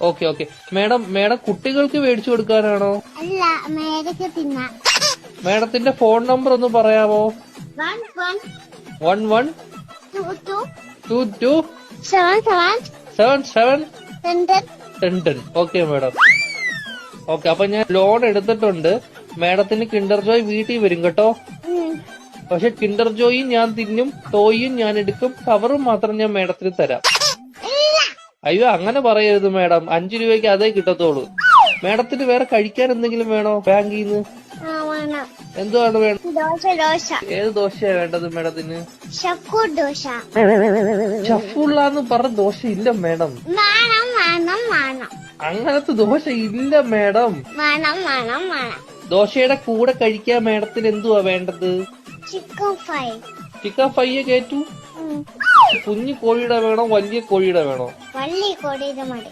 Okay okay. Madam കുട്ടികൾക്ക് മേടിച്ചു കൊടുക്കാനാണോ? അല്ല, മേടക്ക് തിന്നാം. മേഡത്തിന്റെ ഫോൺ നമ്പർ ഒന്ന് പറയാമോ? 1122 7710. Okay madam. ഓക്കെ, അപ്പൊ ഞാൻ ലോൺ എടുത്തിട്ടുണ്ട്. മേഡത്തിന് കിൻഡർ ജോയ് വീട്ടിൽ വരും കേട്ടോ. പക്ഷെ കിൻഡർ ജോയും ഞാൻ തിന്നും, ടോയും ഞാൻ എടുക്കും, കവറും മാത്രം ഞാൻ മേഡത്തിന് തരാം. അയ്യോ, അങ്ങനെ പറയരുത് മേഡം. 5 രൂപയ്ക്ക് അതേ കിട്ടത്തോളൂ. മേഡത്തിന് വേറെ കഴിക്കാൻ എന്തെങ്കിലും വേണോ ബാങ്കിൽ നിന്ന്? എന്തുവാണ് വേണം? ഏത് ദോശയാ വേണ്ടത് മേഡത്തിന്? ഷഫുള്ളാന്ന് പറഞ്ഞ ദോശ ഇല്ല മേഡം. അങ്ങനത്തെ ദോശ ഇല്ല മേഡം. ദോശയുടെ കൂടെ കഴിക്കാൻ മേഡത്തിന് എന്തുവാ വേണ്ടത്? ചിക്കൻ ഫ്രൈ കേറ്റു. കുഞ്ഞു കോഴിയുടെ വേണോ വലിയ കോഴിയുടെ വേണോ? വലിയ കോഴിയുടെ മതി.